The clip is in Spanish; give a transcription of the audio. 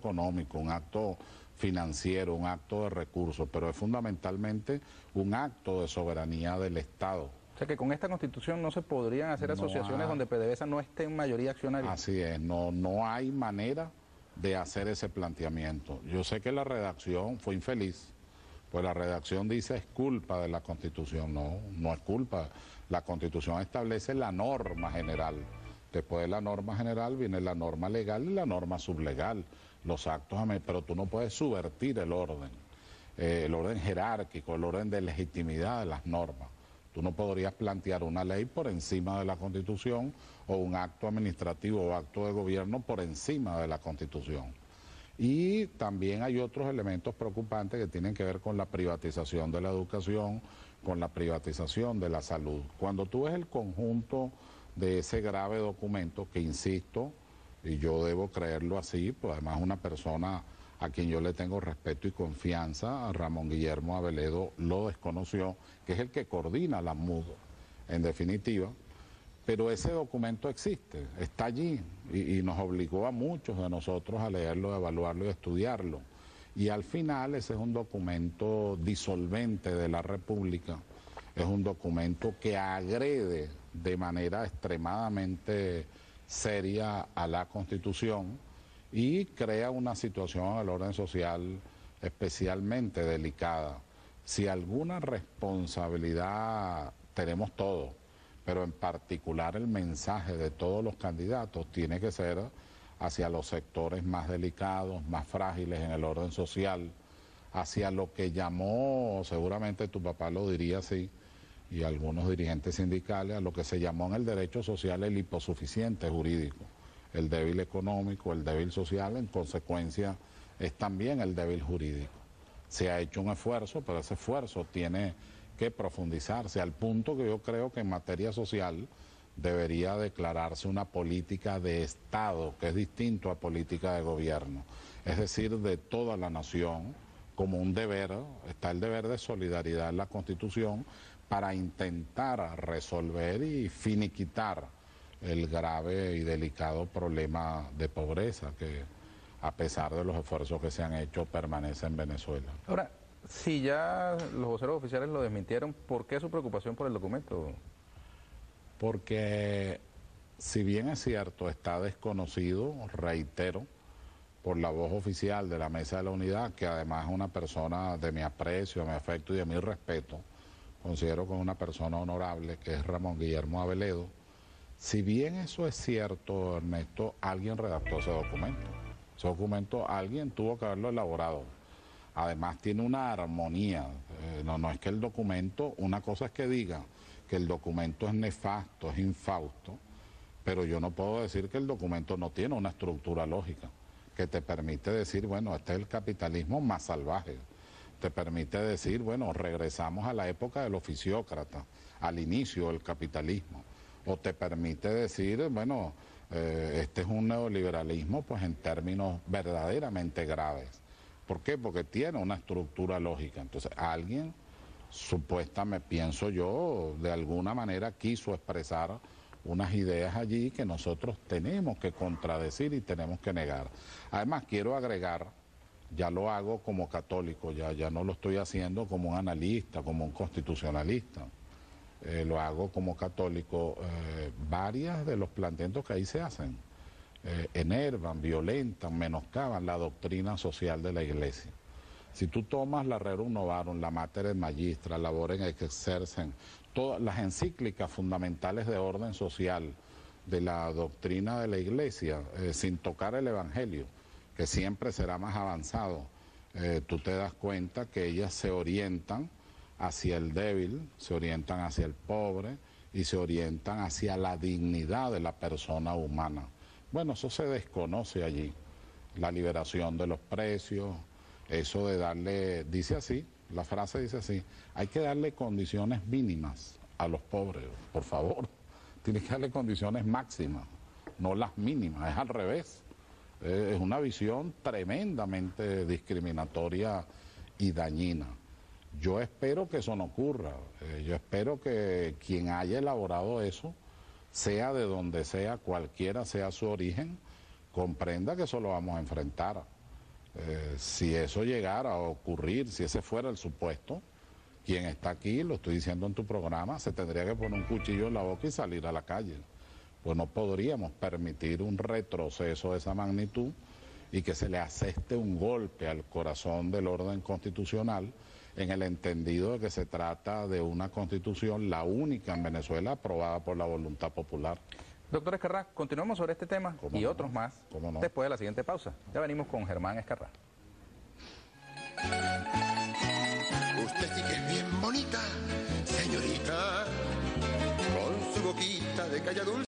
económico, un acto financiero, un acto de recursos, pero es fundamentalmente un acto de soberanía del Estado. O sea que con esta constitución no se podrían hacer asociaciones donde PDVSA no esté en mayoría accionaria. Así es, no hay manera de hacer ese planteamiento. Yo sé que la redacción fue infeliz, pues la redacción dice es culpa de la Constitución. No es culpa. La Constitución establece la norma general. Después de la norma general viene la norma legal y la norma sublegal. Los actos, pero tú no puedes subvertir el orden jerárquico, el orden de legitimidad de las normas. Tú no podrías plantear una ley por encima de la Constitución o un acto administrativo o acto de gobierno por encima de la Constitución. Y también hay otros elementos preocupantes que tienen que ver con la privatización de la educación, con la privatización de la salud. Cuando tú ves el conjunto de ese grave documento, que insisto, y yo debo creerlo así, pues además una persona a quien yo le tengo respeto y confianza, a Ramón Guillermo Aveledo, lo desconoció, que es el que coordina la MUD, en definitiva. Pero ese documento existe, está allí y nos obligó a muchos de nosotros a leerlo, a evaluarlo y a estudiarlo. Y al final ese es un documento disolvente de la República, es un documento que agrede de manera extremadamente seria a la Constitución y crea una situación en el orden social especialmente delicada. Si alguna responsabilidad tenemos todos, pero en particular el mensaje de todos los candidatos tiene que ser hacia los sectores más delicados, más frágiles en el orden social, hacia lo que llamó, seguramente tu papá lo diría así, y algunos dirigentes sindicales, a lo que se llamó en el derecho social el hiposuficiente jurídico, el débil económico, el débil social, en consecuencia es también el débil jurídico. Se ha hecho un esfuerzo, pero ese esfuerzo tiene que profundizarse al punto que yo creo que en materia social debería declararse una política de Estado, que es distinto a política de gobierno, es decir, de toda la nación, como un deber, está el deber de solidaridad en la Constitución para intentar resolver y finiquitar el grave y delicado problema de pobreza que, a pesar de los esfuerzos que se han hecho, permanece en Venezuela. Ahora, si ya los voceros oficiales lo desmintieron, ¿por qué su preocupación por el documento? Porque, si bien es cierto, está desconocido, reitero, por la voz oficial de la Mesa de la Unidad, que además es una persona de mi aprecio, de mi afecto y de mi respeto, considero que es una persona honorable, que es Ramón Guillermo Aveledo. Si bien eso es cierto, Ernesto, alguien redactó ese documento. Ese documento alguien tuvo que haberlo elaborado. Además tiene una armonía, no es que el documento, una cosa es que diga que el documento es nefasto, es infausto, pero yo no puedo decir que el documento no tiene una estructura lógica que te permite decir, bueno, este es el capitalismo más salvaje, te permite decir, bueno, regresamos a la época del oficiócrata, al inicio del capitalismo, o te permite decir, bueno, este es un neoliberalismo pues en términos verdaderamente graves. ¿Por qué? Porque tiene una estructura lógica. Entonces alguien, supuestamente, pienso yo, de alguna manera quiso expresar unas ideas allí que nosotros tenemos que contradecir y tenemos que negar. Además quiero agregar, ya lo hago como católico, ya no lo estoy haciendo como un analista, como un constitucionalista, lo hago como católico, varias de los planteamientos que ahí se hacen enervan, violentan, menoscaban la doctrina social de la Iglesia. Si tú tomas la Rerum Novarum, la Mater et Magistra, Laborem et Exercens, todas las encíclicas fundamentales de orden social de la doctrina de la Iglesia, sin tocar el Evangelio, que siempre será más avanzado, tú te das cuenta que ellas se orientan hacia el débil, se orientan hacia el pobre y se orientan hacia la dignidad de la persona humana. Bueno, eso se desconoce allí, la liberación de los precios, eso de darle, dice así, la frase dice así, hay que darle condiciones mínimas a los pobres, por favor, tienes que darle condiciones máximas, no las mínimas, es al revés, es una visión tremendamente discriminatoria y dañina. Yo espero que eso no ocurra, yo espero que quien haya elaborado eso, sea de donde sea, cualquiera sea su origen, comprenda que eso lo vamos a enfrentar. Si eso llegara a ocurrir, si ese fuera el supuesto, quien está aquí, lo estoy diciendo en tu programa, se tendría que poner un cuchillo en la boca y salir a la calle. Pues no podríamos permitir un retroceso de esa magnitud y que se le aseste un golpe al corazón del orden constitucional, en el entendido de que se trata de una constitución, la única en Venezuela aprobada por la voluntad popular. Doctor Escarrá, continuamos sobre este tema y otros más después de la siguiente pausa. Ya venimos con Germán Escarrá. Usted sí que es bien bonita, señorita, con su boquita de calla dulce.